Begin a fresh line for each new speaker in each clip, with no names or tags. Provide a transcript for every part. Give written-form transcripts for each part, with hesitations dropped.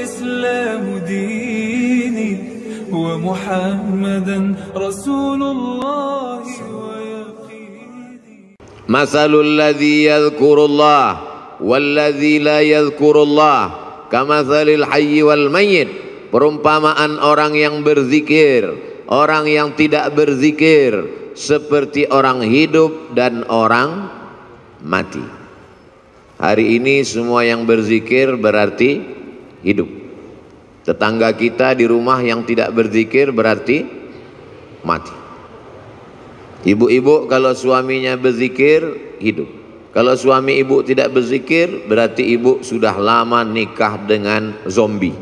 والإسلام ديني ومحمدا رسول الله ويقيني.
مثل الذي يذكر الله والذي لا يذكر الله كمثل الحي والميت. Perumpamaan orang yang berzikir, orang yang tidak berzikir, seperti orang hidup dan orang mati. Hari ini semua yang berzikir berarti hidup. Tetangga kita di rumah yang tidak berzikir berarti mati. Ibu-ibu kalau suaminya berzikir hidup. Kalau suami ibu tidak berzikir berarti ibu sudah lama nikah dengan zombie.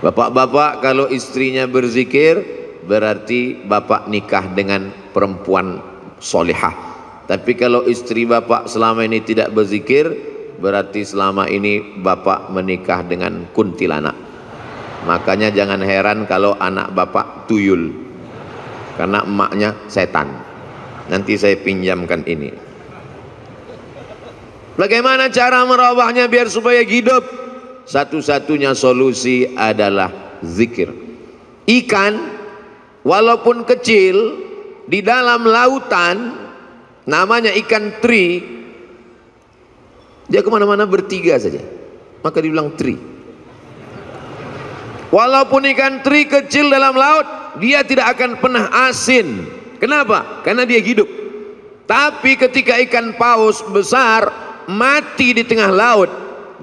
Bapak-bapak kalau istrinya berzikir berarti bapak nikah dengan perempuan solihah. Tapi kalau istri bapak selama ini tidak berzikir berarti selama ini bapak menikah dengan kuntilanak. Makanya jangan heran kalau anak bapak tuyul, karena emaknya setan. Nanti saya pinjamkan ini. Bagaimana cara merubahnya biar supaya hidup? Satu-satunya solusi adalah zikir. Ikan walaupun kecil di dalam lautan, namanya ikan teri, dia kemana-mana bertiga saja, maka dibilang teri. Walaupun ikan teri kecil dalam laut, dia tidak akan pernah asin. Kenapa? Karena dia hidup. Tapi ketika ikan paus besar mati di tengah laut,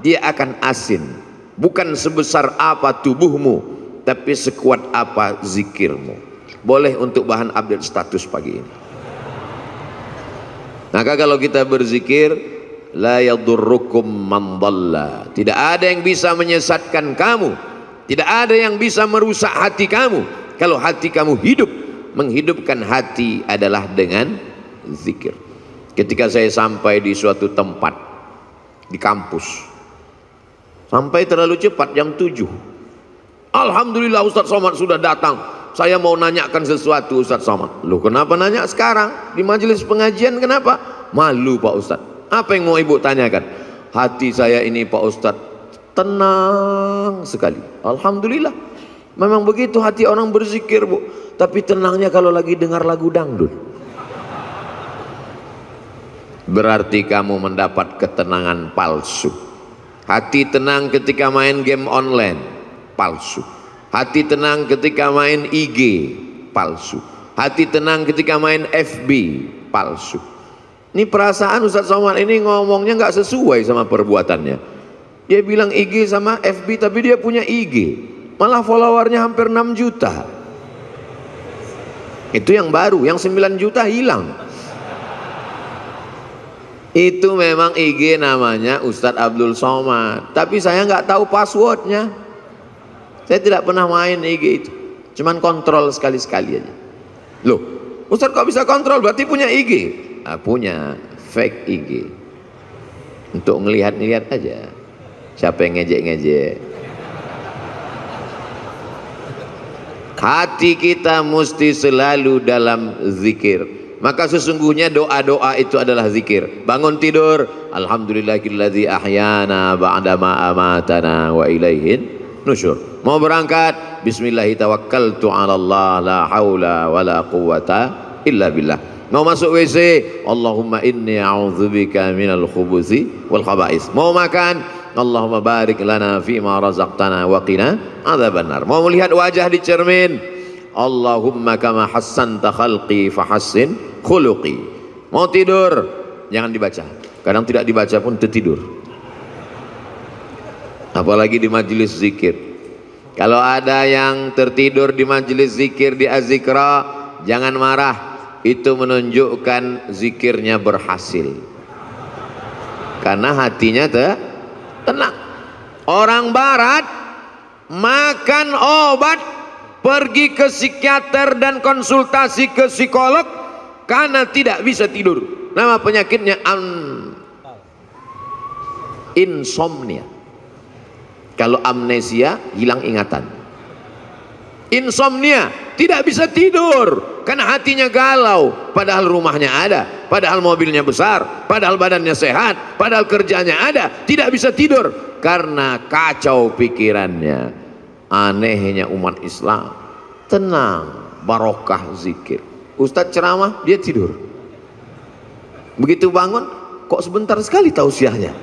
dia akan asin. Bukan sebesar apa tubuhmu, tapi sekuat apa zikirmu. Boleh untuk bahan update status pagi ini. Maka kalau kita berzikir, la yadurrukum man dhalla. Tidak ada yang bisa menyesatkan kamu, tidak ada yang bisa merusak hati kamu. Kalau hati kamu hidup, menghidupkan hati adalah dengan zikir. Ketika saya sampai di suatu tempat di kampus, sampai terlalu cepat jam 7. Alhamdulillah Ustadz Somad sudah datang. Saya mau nanyakan sesuatu Ustadz Somad. Loh kenapa nanya sekarang? Di majelis pengajian kenapa? Malu Pak Ustadz. Apa yang mau ibu tanyakan? Hati saya ini Pak Ustadz tenang sekali. Alhamdulillah. Memang begitu hati orang berzikir bu. Tapi tenangnya kalau lagi dengar lagu dangdut. Berarti kamu mendapat ketenangan palsu. Hati tenang ketika main game online, palsu. Hati tenang ketika main IG, palsu. Hati tenang ketika main FB, palsu. Ini perasaan Ustadz Somad ini ngomongnya nggak sesuai sama perbuatannya. Dia bilang IG sama FB, tapi dia punya IG, malah followernya hampir 6 juta. Itu yang baru, yang 9 juta hilang. Itu memang IG namanya Ustadz Abdul Somad, tapi saya nggak tahu passwordnya. Saya tidak pernah main IG itu, cuman kontrol sekali-sekali aja. Loh, Ustadz kok bisa kontrol? Berarti punya IG? Ah, punya fake IG untuk ngelihat-ngelihat aja. Siapa yang ngejek-ngejek? Hati kita mesti selalu dalam zikir. Maka sesungguhnya doa-doa itu adalah zikir. Bangun tidur, alhamdulillahilladzi ahyana ba'dama amatana wa ilaihin nusyur. Mau berangkat, bismillahi tawakkaltu 'ala Allah la haula wala quwwata illa billah. Mau masuk WC, Allahumma inni a'udzubika minal khubuthi wal khaba'is. Mau makan, Allahumma barik lana fima razaqtana wa qina adzabannar. Mau melihat wajah di cermin, Allahumma kama hassanta khalqi fahassin khuluqi. Mau tidur, jangan dibaca. Kadang tidak dibaca pun tertidur. Apalagi di majelis zikir. Kalau ada yang tertidur di majelis zikir di Az-Zikra, jangan marah. Itu menunjukkan zikirnya berhasil. Karena hatinya tenang. Orang barat makan obat, pergi ke psikiater dan konsultasi ke psikolog karena tidak bisa tidur. Nama penyakitnya insomnia. Kalau amnesia, hilang ingatan. Insomnia, tidak bisa tidur karena hatinya galau, padahal rumahnya ada, padahal mobilnya besar, padahal badannya sehat, padahal kerjanya ada, tidak bisa tidur. karena kacau pikirannya. Anehnya umat Islam, tenang, barokah zikir. Ustadz ceramah, dia tidur. Begitu bangun, kok sebentar sekali tausiahnya.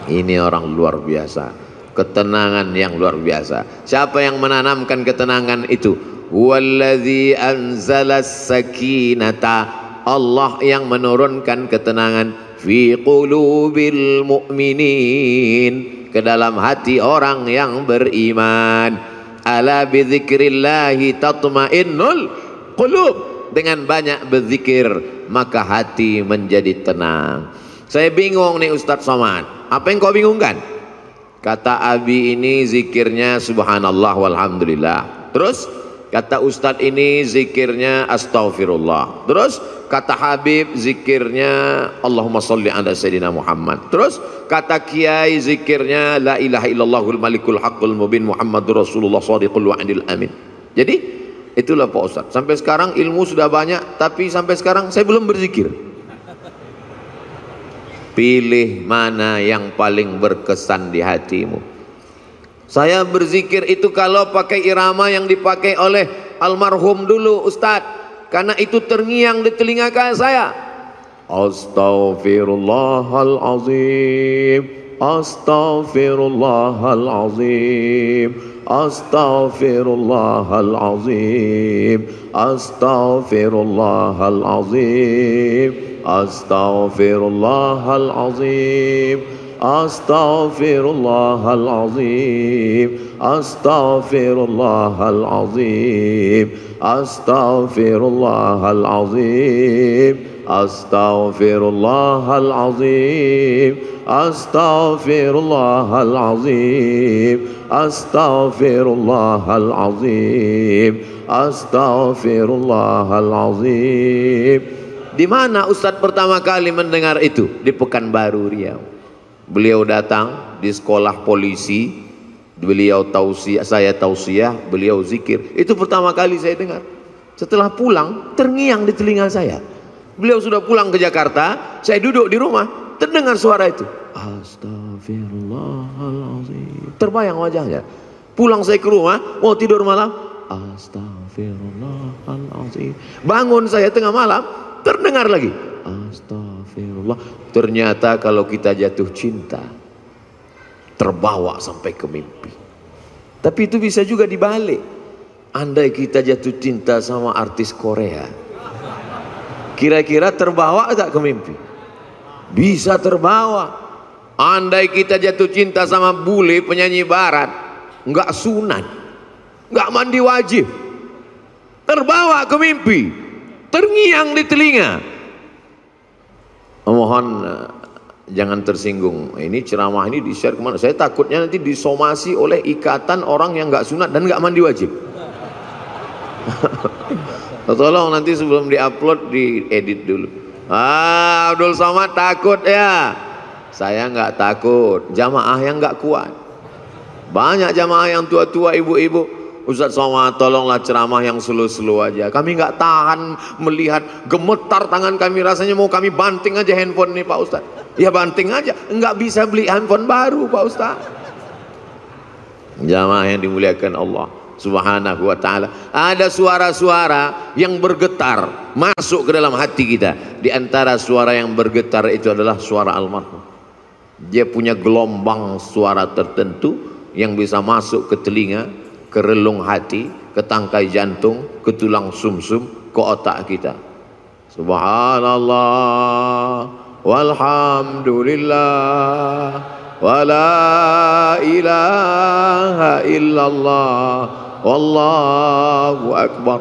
Ini orang luar biasa, ketenangan yang luar biasa. Siapa yang menanamkan ketenangan itu? Wallazi anzalas sakinata, Allah yang menurunkan ketenangan fi qulubil mu'minin, ke dalam hati orang yang beriman. Ala bidzikrillahi tatmainnul qulub, dengan banyak berzikir maka hati menjadi tenang. Saya bingung nih Ustadz Somad, apa yang kau bingungkan? Kata Abi ini zikirnya subhanallah walhamdulillah, terus kata Ustadz ini zikirnya astaghfirullah, terus kata Habib zikirnya Allahumma sholli ala Sayyidina Muhammad, terus kata Kiai zikirnya la ilaha illallahul malikul haqqul mubin Muhammadur Rasulullah shadiqul wa'dil amin. Jadi itulah Pak Ustadz, sampai sekarang ilmu sudah banyak tapi sampai sekarang saya belum berzikir. Pilih mana yang paling berkesan di hatimu. Saya berzikir itu kalau pakai irama yang dipakai oleh almarhum dulu Ustadz, karena itu terngiang di telinga saya. Astaghfirullahalazim, astaghfirullahalazim, astaghfirullahalazim, astaghfirullahalazim, astaghfirullahalazim, astaghfirullahalazim, astaghfirullahalazim, astaghfirullahalazim, astaghfirullahalazim, astaghfirullahalazim, astaghfirullahalazim, astaghfirullahalazim. Di mana Ustadz pertama kali mendengar itu? Di Pekanbaru Riau. Beliau datang di sekolah polisi, beliau tausiah, saya tausiah, beliau zikir. Itu pertama kali saya dengar. Setelah pulang, terngiang di telinga saya. Beliau sudah pulang ke Jakarta, saya duduk di rumah, terdengar suara itu. Astagfirullahaladzim. Terbayang wajahnya. Pulang saya ke rumah, mau tidur malam. Astagfirullahaladzim. Bangun saya tengah malam, terdengar lagi. Astagfirullah. Ternyata kalau kita jatuh cinta, terbawa sampai ke mimpi. Tapi itu bisa juga dibalik. Andai kita jatuh cinta sama artis Korea, kira-kira terbawa tak ke mimpi? Bisa terbawa. Andai kita jatuh cinta sama bule penyanyi barat, nggak sunat, nggak mandi wajib, terbawa ke mimpi, terngiang di telinga. Mohon jangan tersinggung. Ini ceramah ini di-share kemana? Saya takutnya nanti disomasi oleh ikatan orang yang nggak sunat dan nggak mandi wajib. Tolong nanti sebelum diupload diedit dulu. Abdul Somad takut ya? Saya nggak takut. Jamaah yang nggak kuat. Banyak jamaah yang tua-tua, ibu-ibu. Ustadz Somad tolonglah ceramah yang slow-slow aja. Kami nggak tahan melihat, gemetar tangan kami, rasanya mau kami banting aja handphone nih Pak Ustadz. Ya banting aja, nggak bisa beli handphone baru Pak Ustadz. Jamaah yang dimuliakan Allah Subhanahu wa ta'ala. Ada suara-suara yang bergetar masuk ke dalam hati kita. Di antara suara yang bergetar itu adalah suara almarhum. Dia punya gelombang suara tertentu yang bisa masuk ke telinga, ke relung hati, ke tangkai jantung, ke tulang sumsum, ke otak kita. Subhanallah walhamdulillah wa la ilaha illallah wallahu akbar.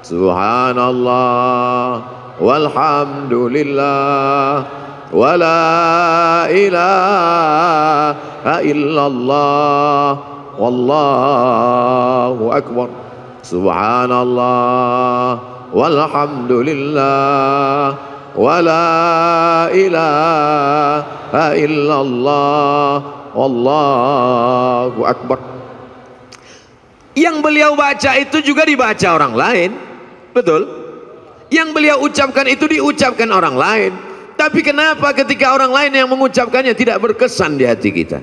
Subhanallah walhamdulillah wa la ilaha illallah wallahu akbar. Subhanallah walhamdulillah wa la ilaha illallah wallahu akbar. Yang beliau baca itu juga dibaca orang lain, betul? Yang beliau ucapkan itu diucapkan orang lain. Tapi kenapa ketika orang lain yang mengucapkannya tidak berkesan di hati kita?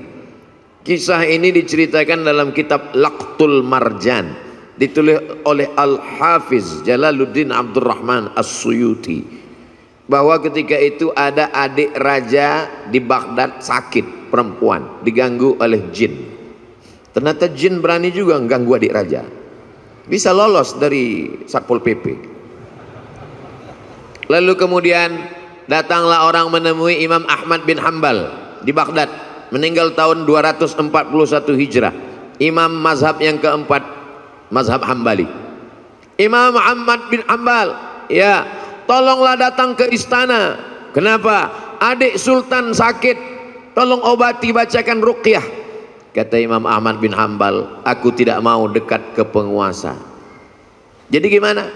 Kisah ini diceritakan dalam kitab Laqtul Marjan, ditulis oleh Al-Hafiz Jalaluddin Abdurrahman As-Suyuti, bahwa ketika itu ada adik raja di Baghdad sakit, perempuan, diganggu oleh jin. Ternyata jin berani juga mengganggu adik raja, bisa lolos dari Satpol PP. Lalu kemudian datanglah orang menemui Imam Ahmad bin Hanbal di Baghdad, meninggal tahun 241 Hijrah, imam mazhab yang keempat, mazhab Hambali. Imam Ahmad bin Hanbal, ya, tolonglah datang ke istana. Kenapa? Adik sultan sakit, tolong obati, bacakan ruqyah. Kata Imam Ahmad bin Hanbal, aku tidak mau dekat ke penguasa. Jadi gimana?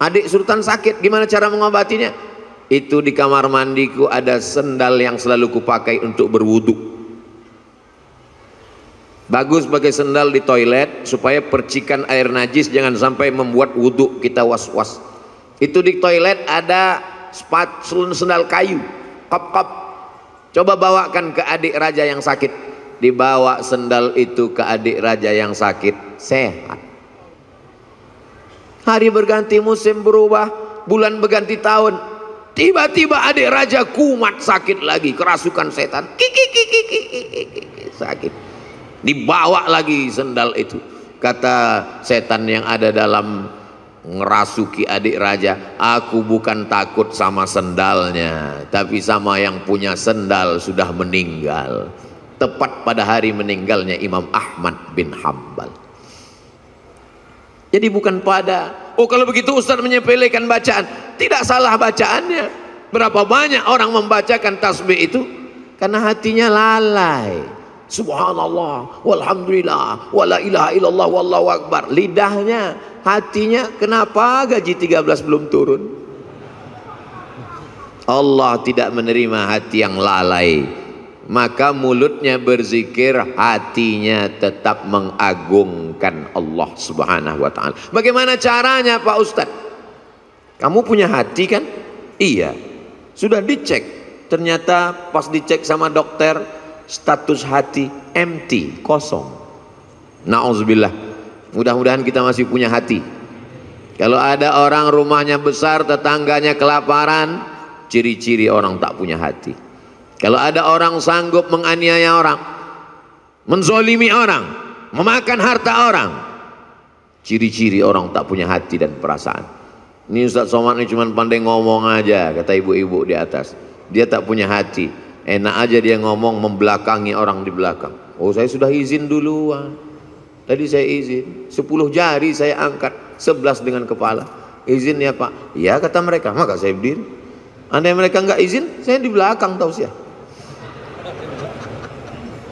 Adik sultan sakit, gimana cara mengobatinya? Itu di kamar mandiku ada sendal yang selalu kupakai untuk berwudu. Bagus pakai sendal di toilet supaya percikan air najis jangan sampai membuat wudu kita was-was. Itu di toilet ada sendal kayu, kop-kop. Coba bawakan ke adik raja yang sakit. Dibawa sendal itu ke adik raja yang sakit, sehat. Hari berganti, musim berubah, bulan berganti tahun, tiba-tiba adik raja kumat sakit lagi, kerasukan setan, sakit. Dibawa lagi sendal itu. Kata setan yang ada dalam ngerasuki adik raja, aku bukan takut sama sendalnya, tapi sama yang punya sendal sudah meninggal. Tepat pada hari meninggalnya Imam Ahmad bin Hanbal. Jadi bukan pada, oh kalau begitu Ustaz menyepelekan bacaan. Tidak salah bacaannya. Berapa banyak orang membacakan tasbih itu karena hatinya lalai. Subhanallah, walhamdulillah, wala ilaha illallah, wallahu akbar. Lidahnya, hatinya, kenapa gaji 13 belum turun? Allah tidak menerima hati yang lalai. Maka mulutnya berzikir, hatinya tetap mengagungkan Allah Subhanahu wa ta'ala. Bagaimana caranya Pak Ustadz? Kamu punya hati kan? Iya. Sudah dicek. Ternyata pas dicek sama dokter, status hati empty, kosong. Na'udzubillah. Mudah-mudahan kita masih punya hati. Kalau ada orang rumahnya besar, tetangganya kelaparan, ciri-ciri orang tak punya hati. Kalau ada orang sanggup menganiaya orang, menzolimi orang, memakan harta orang, ciri-ciri orang tak punya hati dan perasaan. Ini Ustaz Somad ini cuma pandai ngomong aja, kata ibu-ibu di atas. Dia tak punya hati. Enak aja dia ngomong membelakangi orang di belakang. Oh, saya sudah izin duluan. Tadi saya izin, 10 jari saya angkat, 11 dengan kepala. Izin ya Pak? Ya kata mereka, maka saya berdiri. Andai mereka nggak izin, saya di belakang tausiah.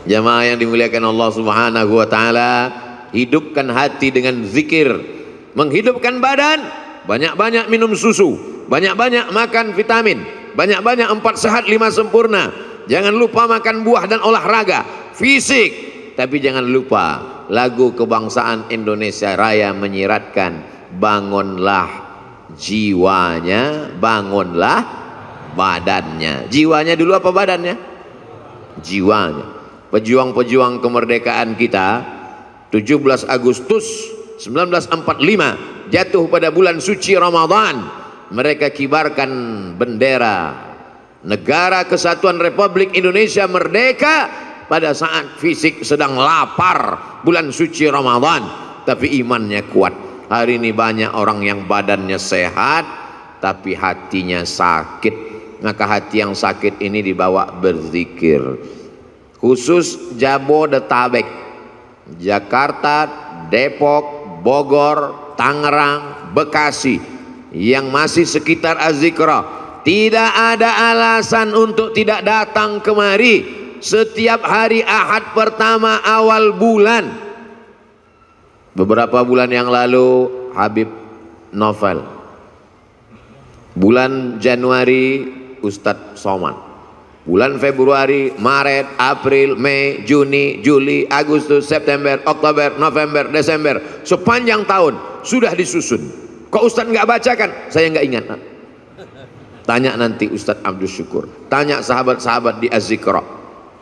Jamaah yang dimuliakan Allah Subhanahu wa ta'ala, hidupkan hati dengan zikir. Menghidupkan badan, banyak-banyak minum susu, banyak-banyak makan vitamin, banyak-banyak 4 sehat 5 sempurna. Jangan lupa makan buah dan olahraga fisik. Tapi jangan lupa lagu kebangsaan Indonesia Raya menyiratkan, bangunlah jiwanya, bangunlah badannya. Jiwanya dulu apa badannya? Jiwanya. Pejuang-pejuang kemerdekaan kita 17 Agustus 1945 jatuh pada bulan suci Ramadan. Mereka kibarkan bendera Negara Kesatuan Republik Indonesia merdeka pada saat fisik sedang lapar bulan suci Ramadan, tapi imannya kuat. Hari ini banyak orang yang badannya sehat tapi hatinya sakit. Maka hati yang sakit ini dibawa berzikir. Khusus Jabodetabek, Jakarta, Depok, Bogor, Tangerang, Bekasi, yang masih sekitar Az-Zikra, tidak ada alasan untuk tidak datang kemari setiap hari Ahad pertama awal bulan. Beberapa bulan yang lalu Habib Novel, bulan Januari Ustadz Somad, bulan Februari, Maret, April, Mei, Juni, Juli, Agustus, September, Oktober, November, Desember, sepanjang tahun sudah disusun. Kok Ustadz nggak bacakan? Saya nggak ingat. Tanya nanti Ustadz Abdul Syukur, tanya sahabat-sahabat di Az-Zikra.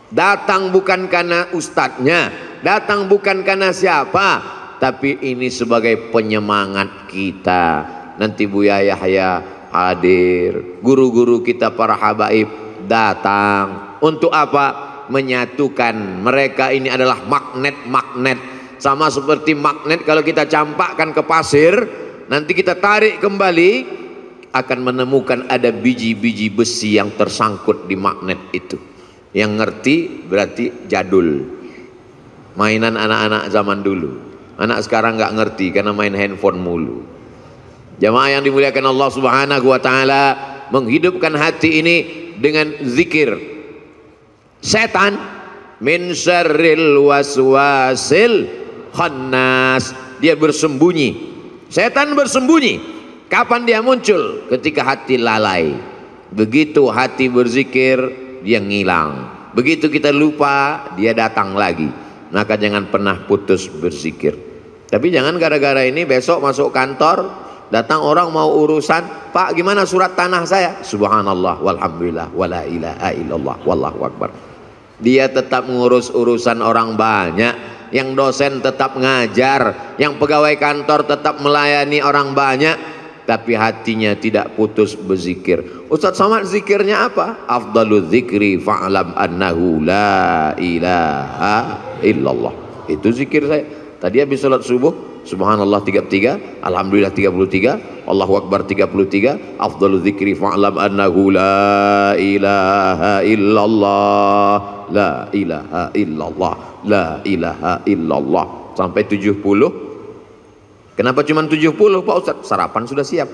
Datang bukan karena ustadznya, datang bukan karena siapa, tapi ini sebagai penyemangat kita. Nanti Buya Yahya hadir, guru-guru kita para habaib datang. Untuk apa? Menyatukan. Mereka ini adalah magnet-magnet. Sama seperti magnet kalau kita campakkan ke pasir, nanti kita tarik kembali, akan menemukan ada biji-biji besi yang tersangkut di magnet itu. Yang ngerti berarti jadul, mainan anak-anak zaman dulu. Anak sekarang nggak ngerti karena main handphone mulu. Jamaah yang dimuliakan Allah Subhanahu wa taala, menghidupkan hati ini dengan zikir. Setan min syarril waswasil khannas, dia bersembunyi. Setan bersembunyi. Kapan dia muncul? Ketika hati lalai. Begitu hati berzikir, dia ngilang. Begitu kita lupa, dia datang lagi. Maka jangan pernah putus berzikir. Tapi jangan gara-gara ini besok masuk kantor, datang orang mau urusan, Pak gimana surat tanah saya? Subhanallah walhamdulillah wala ilaha illallah wallahu akbar. Dia tetap ngurus urusan orang banyak, yang dosen tetap ngajar, yang pegawai kantor tetap melayani orang banyak, tapi hatinya tidak putus berzikir. Ustaz Somad zikirnya apa? Afdalul zikri fa'lam annahu la ilaha illallah. Itu zikir saya. Tadi habis salat subuh, subhanallah 33, alhamdulillah 33, Allahu akbar 33, afdalul zikri fa'lam annahu la ilaha illallah, la ilaha illallah, la ilaha illallah, sampai 70. Kenapa cuma 70 Pak Ustadz? Sarapan sudah siap.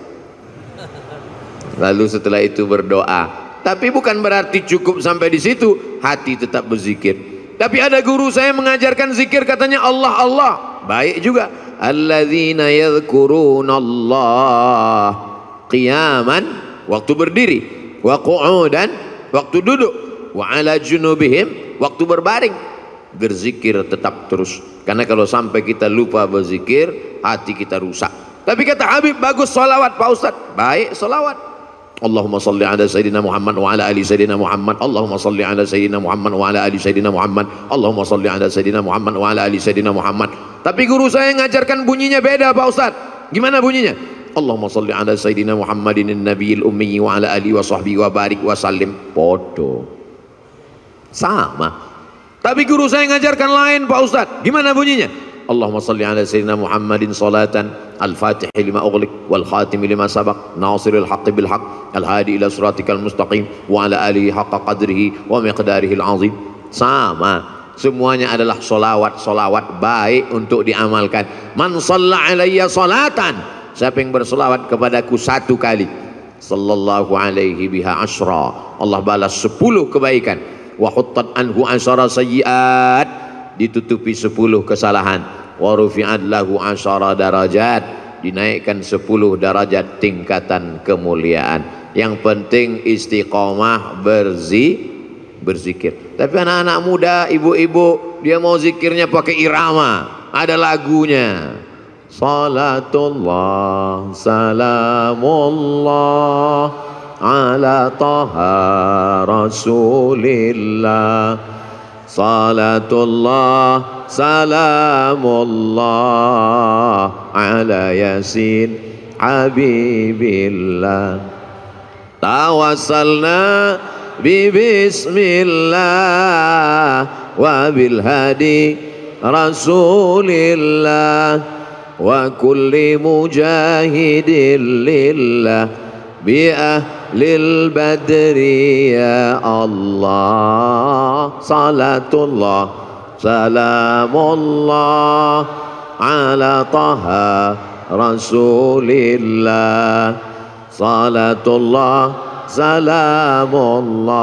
Lalu setelah itu berdoa. Tapi bukan berarti cukup sampai di situ, hati tetap berzikir. Tapi ada guru saya mengajarkan zikir, katanya Allah Allah. Baik juga. Alladzina yadhkurunallah qiyaman, waktu berdiri, wa qu'udan, waktu duduk, wa ala junubihim, waktu berbaring. Berzikir tetap terus. Karena kalau sampai kita lupa berzikir, hati kita rusak. Tapi kata Habib, bagus salawat Pak Ustaz. Baik salawat. Allahumma salli ala Sayyidina Muhammad wa ala ali Sayyidina Muhammad. Allahumma salli ala Sayyidina Muhammad wa ala ali Sayyidina Muhammad. Allahumma salli ala Sayyidina Muhammad wa ala ali Sayyidina Muhammad. Tapi guru saya ngajarkan bunyinya beda Pak Ustaz. Gimana bunyinya? Allahumma salli ala Sayyidina Muhammadin nabiyil ummi wa ala ali wa sahbihi wa barik wa sallim. Podo. Sama. Tapi guru saya ngajarkan lain Pak Ustadz. Gimana bunyinya? Allahumma salli ala Sayyidina Muhammadin salatan al-fatih lima ughliq wal khatim lima sabaq nasiril haqqi bil haqq al hadi ila siratikal mustaqim wa ala alihi haqqa qadrihi wa miqdarihi al-azim. Sama. Semuanya adalah solawat baik untuk diamalkan. Man shalla alayya salatan, siapa yang bersolawat kepadaku 1 kali, sallallahu alaihi biha asyra, Allah balas 10 kebaikan. Wa huttat anhu asyara sayyiat, ditutupi 10 kesalahan. Wa rufi'at lahu asyara darajat, dinaikkan 10 derajat tingkatan kemuliaan. Yang penting istiqomah berzikir. Tapi anak-anak muda, ibu-ibu, dia mau zikirnya pakai irama, ada lagunya. Salatullah salamullah ala taha rasulillah, salatullah salamullah ala yasin habibillah, tawassalna bi bismillah wa bil hadi rasulillah wa kulli mujahidin lillah bi ahlil badri ya Allah, salatullah salamullah ala taha rasulillah, salatullah salamullah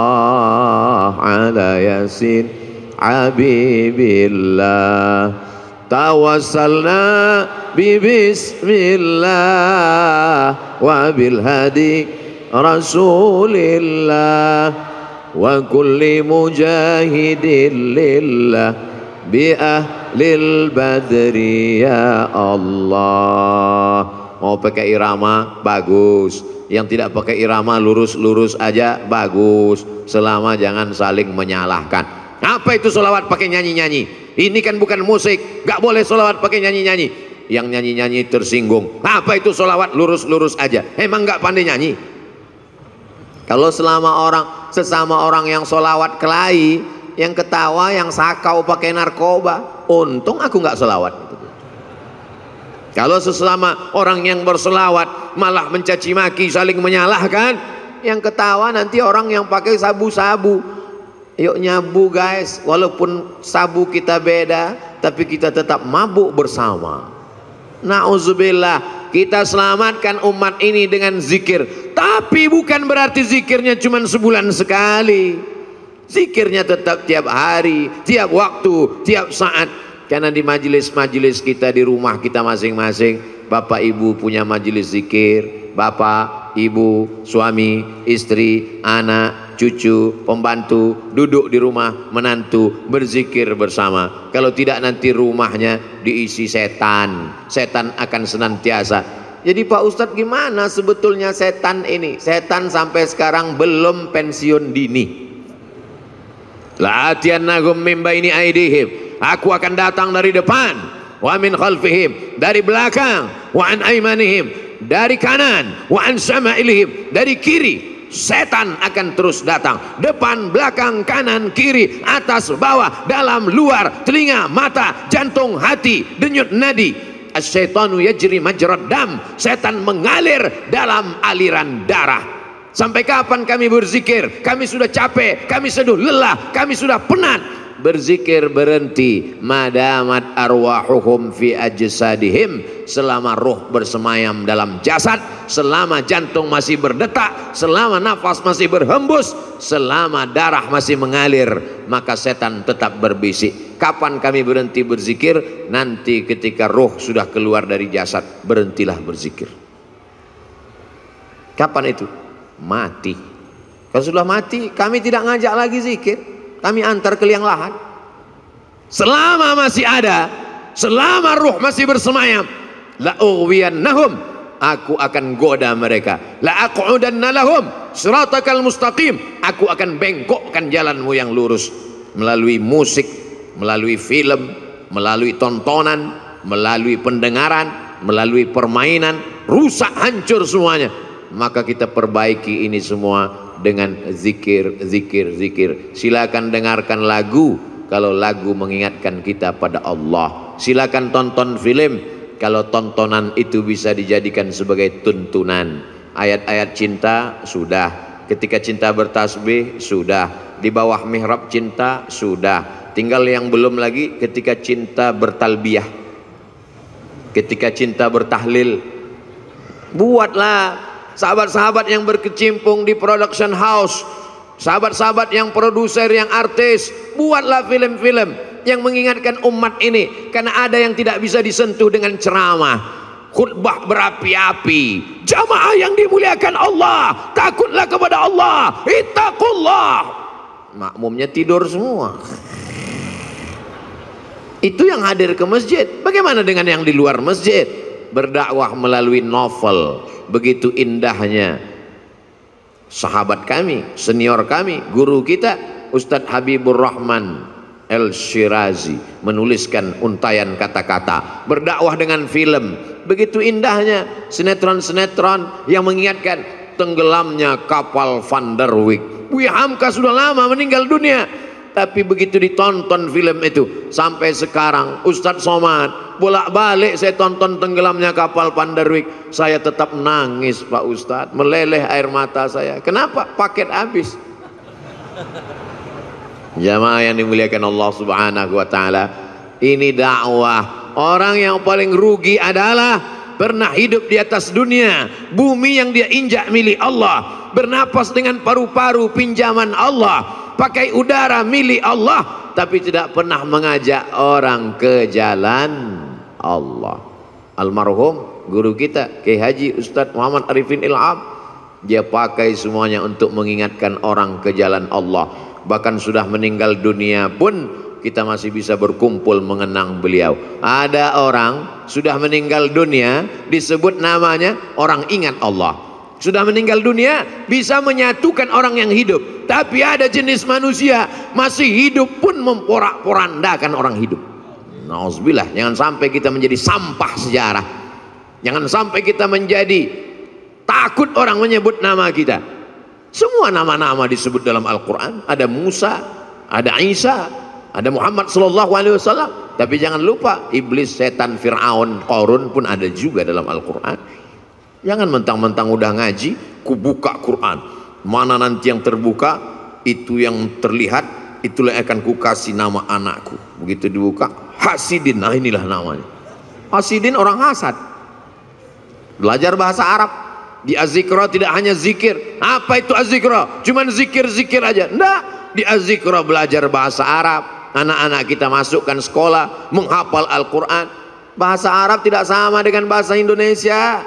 ala yasin habibillah, tawassalna bi bismillah wa bil hadi rasulillah wa kulli mujahidin lillah bi ahlil badri ya Allah, mau pakai irama bagus, yang tidak pakai irama lurus-lurus aja bagus, selama jangan saling menyalahkan. Apa itu sholawat pakai nyanyi-nyanyi? Ini kan bukan musik, gak boleh sholawat pakai nyanyi-nyanyi. Yang nyanyi-nyanyi tersinggung. Apa itu sholawat lurus-lurus aja? Emang gak pandai nyanyi? Kalau sesama orang yang sholawat kelahi, yang ketawa, yang sakau pakai narkoba, untung aku gak sholawat. Kalau sesama orang yang berselawat malah mencaci maki, saling menyalahkan, yang ketawa nanti orang yang pakai sabu-sabu. Yuk nyabu guys, walaupun sabu kita beda, tapi kita tetap mabuk bersama. Na'udzubillah, kita selamatkan umat ini dengan zikir. Tapi bukan berarti zikirnya cuma sebulan sekali. Zikirnya tetap tiap hari, tiap waktu, tiap saat. Karena di majelis-majelis kita, di rumah kita masing-masing, bapak ibu punya majelis zikir. Bapak, ibu, suami, istri, anak, cucu, pembantu, duduk di rumah, menantu, berzikir bersama. Kalau tidak nanti rumahnya diisi setan. Setan akan senantiasa. Jadi Pak Ustadz, gimana sebetulnya setan ini? Setan sampai sekarang belum pensiun dini. La'atiyannahum min baini aidihim, aku akan datang dari depan, wa min khalfihim, dari belakang, wa an aimanihim, dari kanan, wa an syama'ilihim, dari kiri. Setan akan terus datang, depan, belakang, kanan, kiri, atas, bawah, dalam, luar, telinga, mata, jantung, hati, denyut nadi. Asyaitanu yajri majrad dam, setan mengalir dalam aliran darah. Sampai kapan kami berzikir? Kami sudah capek, kami sudah lelah, kami sudah penat. Berzikir berhenti. Madamat arwahuhum fi ajsadihim, selama roh bersemayam dalam jasad, selama jantung masih berdetak, selama nafas masih berhembus, selama darah masih mengalir, maka setan tetap berbisik. Kapan kami berhenti berzikir? Nanti ketika roh sudah keluar dari jasad, berhentilah berzikir. Kapan itu? Mati. Kalau sudah mati, kami tidak ngajak lagi zikir, kami antar ke liang lahat. Selama masih ada, selama ruh masih bersemayam, la ughwiyannahum, aku akan goda mereka. La aqudanna lahum siratakal mustaqim, aku akan bengkokkan jalanmu yang lurus. Melalui musik, melalui film, melalui tontonan, melalui pendengaran, melalui permainan, rusak hancur semuanya. Maka kita perbaiki ini semua dengan zikir, zikir, zikir. Silakan dengarkan lagu kalau lagu mengingatkan kita pada Allah. Silakan tonton film kalau tontonan itu bisa dijadikan sebagai tuntunan. Ayat-ayat cinta sudah, ketika cinta bertasbih sudah, di bawah mihrab cinta sudah. Tinggal yang belum lagi ketika cinta bertalbiyah, ketika cinta bertahlil. Buatlah sahabat-sahabat yang berkecimpung di production house, sahabat-sahabat yang produser, yang artis, buatlah film-film yang mengingatkan umat ini. Karena ada yang tidak bisa disentuh dengan ceramah, khutbah berapi-api. Jamaah yang dimuliakan Allah, takutlah kepada Allah, ittaqullah. Makmumnya tidur semua. Itu yang hadir ke masjid. Bagaimana dengan yang di luar masjid? Berdakwah melalui novel. Begitu indahnya sahabat kami, senior kami, guru kita Ustadz Habibur Rahman El-Shirazi menuliskan untayan kata-kata. Berdakwah dengan film, begitu indahnya sinetron-sinetron yang mengingatkan tenggelamnya kapal Van der Wijk. Buya Hamka sudah lama meninggal dunia, tapi begitu ditonton film itu, sampai sekarang Ustadz Somad bolak-balik saya tonton tenggelamnya kapal Van der Wijk, saya tetap nangis Pak Ustadz, meleleh air mata saya. Kenapa? Paket habis. Jamaah yang dimuliakan Allah Subhanahu wa taala, ini dakwah. Orang yang paling rugi adalah pernah hidup di atas dunia, bumi yang dia injak milik Allah, bernapas dengan paru-paru pinjaman Allah, pakai udara milik Allah, tapi tidak pernah mengajak orang ke jalan Allah. Almarhum guru kita Kiai Haji Ustadz Muhammad Arifin Ilham, dia pakai semuanya untuk mengingatkan orang ke jalan Allah. Bahkan sudah meninggal dunia pun kita masih bisa berkumpul mengenang beliau. Ada orang sudah meninggal dunia, disebut namanya orang ingat Allah. Sudah meninggal dunia bisa menyatukan orang yang hidup. Tapi ada jenis manusia masih hidup pun memporak-porandakan orang hidup. Nauzubillah, jangan sampai kita menjadi sampah sejarah. Jangan sampai kita menjadi takut orang menyebut nama kita. Semua nama-nama disebut dalam Al-Quran. Ada Musa, ada Isa, ada Muhammad sallallahu alaihi wasallam. Tapi jangan lupa iblis, setan, Fir'aun, Qarun pun ada juga dalam Al-Quran. Jangan mentang-mentang udah ngaji, ku buka Quran. Mana nanti yang terbuka, itu yang terlihat, itulah yang akan ku kasih nama anakku. Begitu dibuka, Hasidin. Nah inilah namanya. Hasidin orang hasad. Belajar bahasa Arab. Di Az-Zikra tidak hanya zikir. Apa itu Az-Zikra? Cuman zikir-zikir aja. Enggak. Di Az-Zikra belajar bahasa Arab. Anak-anak kita masukkan sekolah, menghafal Al-Quran. Bahasa Arab tidak sama dengan bahasa Indonesia.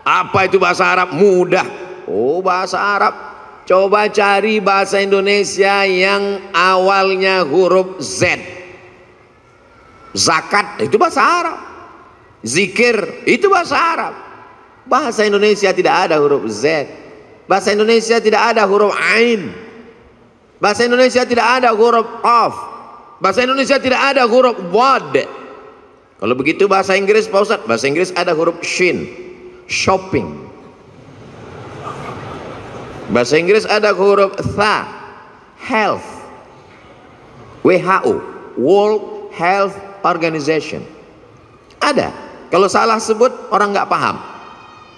Apa itu bahasa Arab? Mudah. Oh, bahasa Arab. Coba cari bahasa Indonesia yang awalnya huruf Z. Zakat itu bahasa Arab. Zikir itu bahasa Arab. Bahasa Indonesia tidak ada huruf Z. Bahasa Indonesia tidak ada huruf Ain. Bahasa Indonesia tidak ada huruf Qaf. Bahasa Indonesia tidak ada huruf Wad. Kalau begitu bahasa Inggris, Pak Ustadz, bahasa Inggris ada huruf Shin. Shopping. Bahasa Inggris ada huruf Tha. Health. WHO, World Health Organization. Ada. Kalau salah sebut orang nggak paham.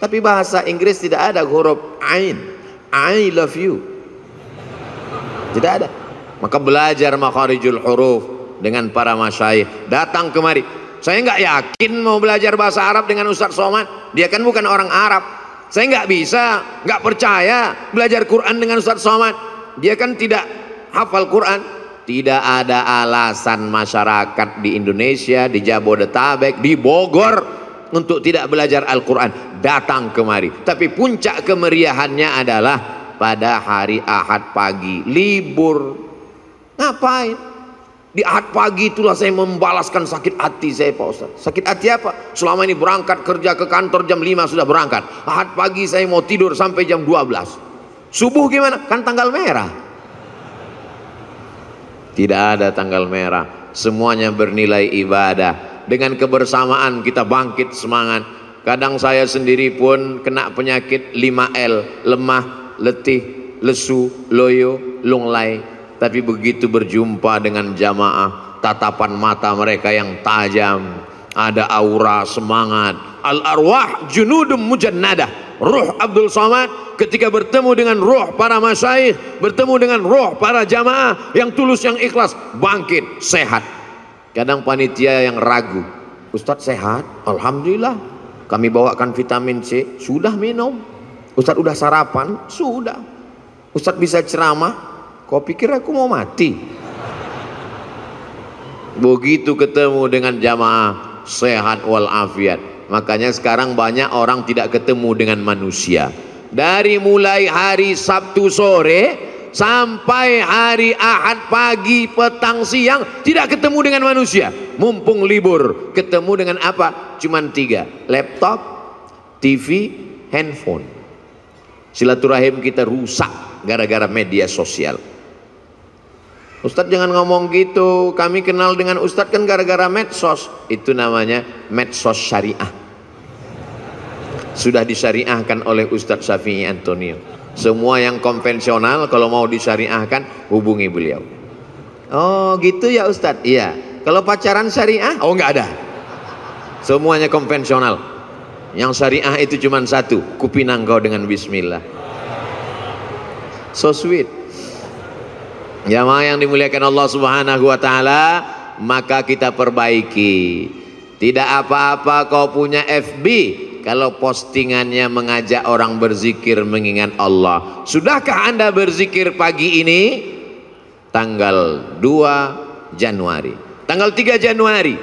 Tapi bahasa Inggris tidak ada huruf Ain. I love you. Tidak ada. Maka belajar makharijul huruf dengan para masyayikh. Datang kemari. Saya nggak yakin mau belajar bahasa Arab dengan Ustaz Somad. Dia kan bukan orang Arab. Saya nggak bisa, nggak percaya belajar Quran dengan Ustaz Somad. Dia kan tidak hafal Quran. Tidak ada alasan masyarakat di Indonesia, di Jabodetabek, di Bogor untuk tidak belajar Al-Quran. Datang kemari. Tapi puncak kemeriahannya adalah pada hari Ahad pagi, libur. Ngapain? Di Ahad pagi itulah saya membalaskan sakit hati saya, Pak Ustaz. Sakit hati apa? Selama ini berangkat kerja ke kantor jam 5 sudah berangkat. Ahad pagi saya mau tidur sampai jam 12. Subuh gimana? Kan tanggal merah. Tidak ada tanggal merah. Semuanya bernilai ibadah. Dengan kebersamaan kita bangkit semangat. Kadang saya sendiri pun kena penyakit 5L. Lemah, letih, lesu, loyo, lunglai. Tapi begitu berjumpa dengan jamaah, tatapan mata mereka yang tajam, ada aura semangat. Al-arwah junudum mujannadah. Ruh Abdul Somad ketika bertemu dengan ruh para masyayikh, bertemu dengan ruh para jamaah yang tulus, yang ikhlas, bangkit, sehat. Kadang panitia yang ragu, Ustadz sehat? Alhamdulillah. Kami bawakan vitamin C, sudah minum. Ustadz udah sarapan? Sudah. Ustadz bisa ceramah? Kau pikir aku mau mati? Begitu ketemu dengan jamaah, sehat walafiat. Makanya sekarang banyak orang tidak ketemu dengan manusia. Dari mulai hari Sabtu sore sampai hari Ahad pagi, petang, siang, tidak ketemu dengan manusia. Mumpung libur, ketemu dengan apa? Cuman 3, laptop, TV, handphone. Silaturahim kita rusak gara-gara media sosial. Ustadz jangan ngomong gitu, kami kenal dengan Ustadz kan gara-gara medsos. Itu namanya medsos syariah. Sudah disyariahkan oleh Ustadz Syafi'i Antonio. Semua yang konvensional kalau mau disyariahkan hubungi beliau. Oh gitu ya Ustadz? Iya. Kalau pacaran syariah? Oh nggak ada. Semuanya konvensional. Yang syariah itu cuma satu, kupinang kau dengan bismillah. So sweet. Jamaah yang dimuliakan Allah Subhanahu wa taala, maka kita perbaiki. Tidak apa-apa kau punya FB kalau postingannya mengajak orang berzikir mengingat Allah. Sudahkah Anda berzikir pagi ini? Tanggal 2 Januari. Tanggal 3 Januari.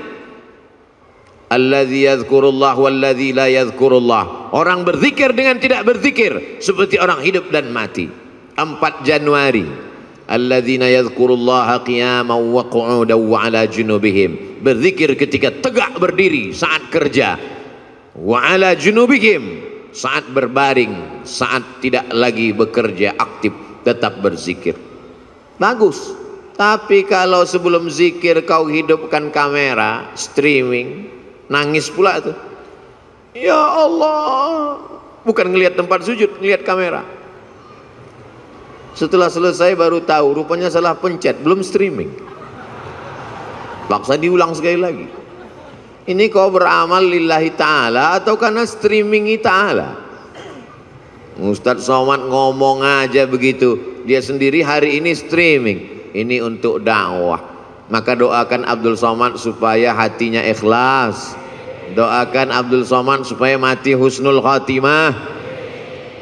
Alladzi yadhkurullah walladzi la yadhkurullah. Orang berzikir dengan tidak berzikir seperti orang hidup dan mati. 4 Januari. alladzina yadhkurullaha qiyaman wa qu'udan wa 'ala junubihim, berzikir ketika tegak berdiri saat kerja, wa 'ala junubihim, saat berbaring, saat tidak lagi bekerja aktif tetap berzikir. Bagus. Tapi kalau sebelum zikir kau hidupkan kamera streaming, nangis pula tuh. Ya Allah, bukan ngelihat tempat sujud, ngelihat kamera. Setelah selesai baru tahu rupanya salah pencet, belum streaming. Paksa diulang sekali lagi. Ini kau beramal lillahi ta'ala atau karena streamingi ta'ala? Ustadz Somad ngomong aja begitu, dia sendiri hari ini streaming. Ini untuk dakwah. Maka doakan Abdul Somad supaya hatinya ikhlas. Doakan Abdul Somad supaya mati husnul khatimah.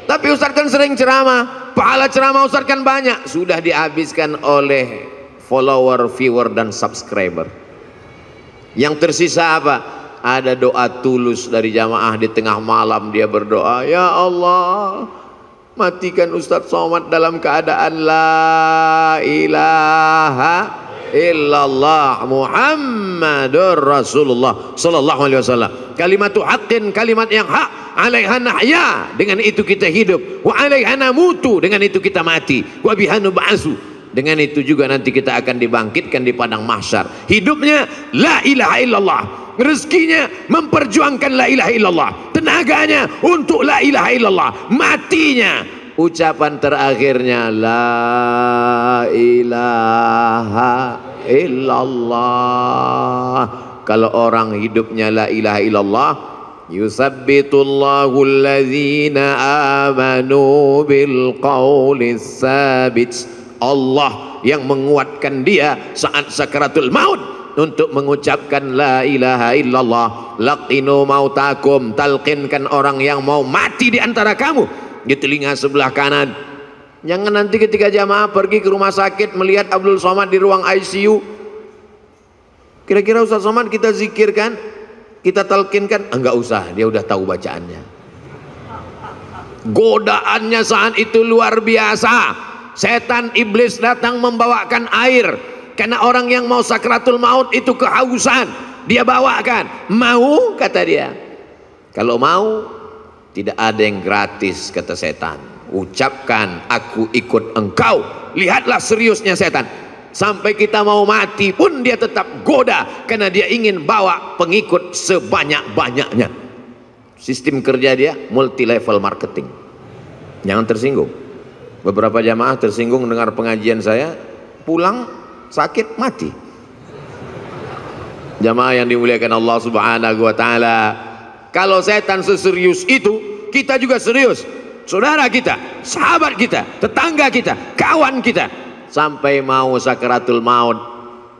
Tapi Ustadz kan sering ceramah, pahala ceramah Ustadz kan banyak, sudah dihabiskan oleh follower, viewer dan subscriber. Yang tersisa apa? Ada doa tulus dari jamaah di tengah malam, dia berdoa, ya Allah, matikan Ustadz Somad dalam keadaan la ilaha illallah Muhammadur Rasulullah sallallahu alaihi wasallam. Kalimatu haqqin, kalimat yang hak, alaiha nahya, dengan itu kita hidup, wa alaiha namutu, dengan itu kita mati, wa biha nub'atsu, dengan itu juga nanti kita akan dibangkitkan di padang mahsyar. Hidupnya la ilaha illallah, rezekinya memperjuangkan la ilaha illallah, tenaganya untuk la ilaha illallah, matinya ucapan terakhirnya la ilaha illallah. Kalau orang hidupnya la ilaha illallah, yusabbitullahu alladzina amanu bil qawlis sabit, Allah yang menguatkan dia saat sakaratul maut untuk mengucapkan la ilaha illallah. Laqinu mautakum, talqinkan orang yang mau mati di antara kamu di telinga sebelah kanan. Jangan nanti ketika jamaah pergi ke rumah sakit melihat Abdul Somad di ruang ICU, kira-kira Ustaz Somad kita zikirkan, kita talqinkan, enggak usah, dia udah tahu bacaannya. Godaannya saat itu luar biasa. Setan iblis datang membawakan air, karena orang yang mau sakratul maut itu kehausan, dia bawakan. Mau, kata dia. Kalau mau, tidak ada yang gratis, kata setan. Ucapkan aku ikut engkau. Lihatlah seriusnya setan. Sampai kita mau mati pun dia tetap goda, karena dia ingin bawa pengikut sebanyak-banyaknya. Sistem kerja dia multi level marketing. Jangan tersinggung. Beberapa jamaah tersinggung dengar pengajian saya, pulang sakit mati. Jamaah yang dimuliakan Allah Subhanahu wa taala, kalau setan seserius itu, kita juga serius. Saudara kita, sahabat kita, tetangga kita, kawan kita, sampai mau sakaratul maut,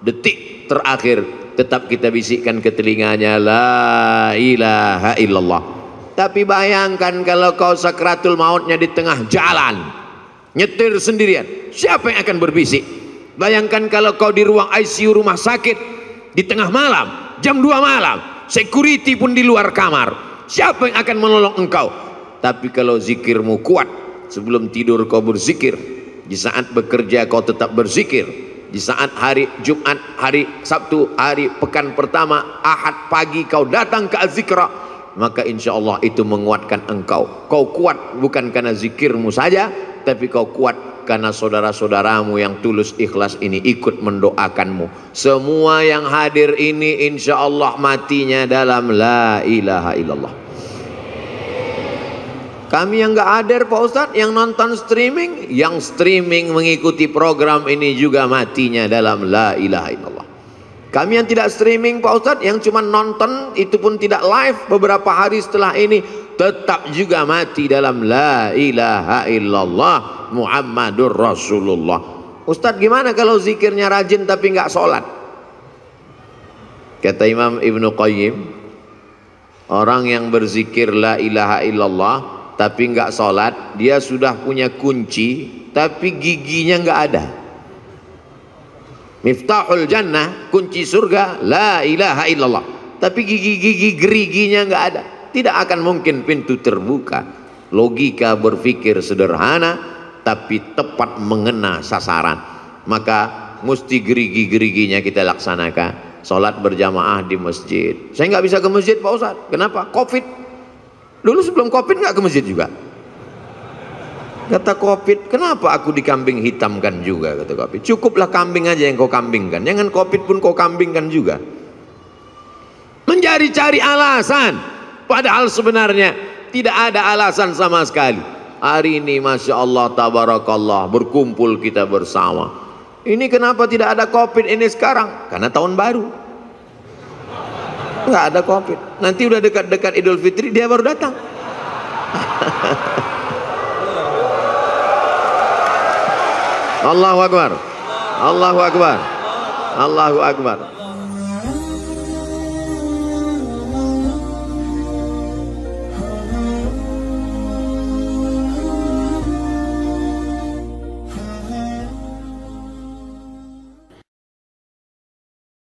detik terakhir tetap kita bisikkan ke telinganya la ilaha illallah. Tapi bayangkan kalau kau sakaratul mautnya di tengah jalan, nyetir sendirian, siapa yang akan berbisik? Bayangkan kalau kau di ruang ICU rumah sakit di tengah malam, jam 2 malam, security pun di luar kamar, siapa yang akan menolong engkau? Tapi kalau zikirmu kuat, sebelum tidur kau berzikir, di saat bekerja kau tetap berzikir, di saat hari Jumat, hari Sabtu, hari pekan pertama, Ahad pagi kau datang ke Az-Zikra, maka insya Allah itu menguatkan engkau. Kau kuat bukan karena zikirmu saja, tapi kau kuat karena saudara-saudaramu yang tulus ikhlas ini ikut mendoakanmu. Semua yang hadir ini insya Allah matinya dalam la ilaha illallah. Kami yang gak hadir Pak Ustadz, yang nonton streaming, yang streaming mengikuti program ini juga matinya dalam la ilaha illallah. Kami yang tidak streaming Pak Ustadz, yang cuma nonton, itu pun tidak live, beberapa hari setelah ini tetap juga mati dalam la ilaha illallah Muhammadur Rasulullah. Ustadz gimana kalau zikirnya rajin tapi nggak sholat? Kata Imam Ibnu Qayyim, orang yang berzikir la ilaha illallah tapi nggak sholat, dia sudah punya kunci tapi giginya nggak ada. Miftahul jannah, kunci surga, la ilaha illallah, tapi gigi-gigi geriginya nggak ada, tidak akan mungkin pintu terbuka. Logika berpikir sederhana tapi tepat mengena sasaran. maka mesti gerigi-geriginya kita laksanakan. Sholat berjamaah di masjid. Saya nggak bisa ke masjid Pak Ustadz. Kenapa? Covid. Dulu sebelum Covid nggak ke masjid juga. Kata Covid, kenapa aku dikambing hitamkan juga? Kata Covid, cukuplah kambing aja yang kau kambingkan, jangan Covid pun kau kambingkan juga. Mencari-cari alasan, padahal sebenarnya tidak ada alasan sama sekali. Hari ini Masya Allah Tabarakallah, berkumpul kita bersama. Ini kenapa tidak ada Covid ini sekarang? Karena tahun baru nggak ada Covid. Nanti udah dekat-dekat Idul Fitri dia baru datang. Allahu Akbar, Allahu Akbar, Allahu Akbar.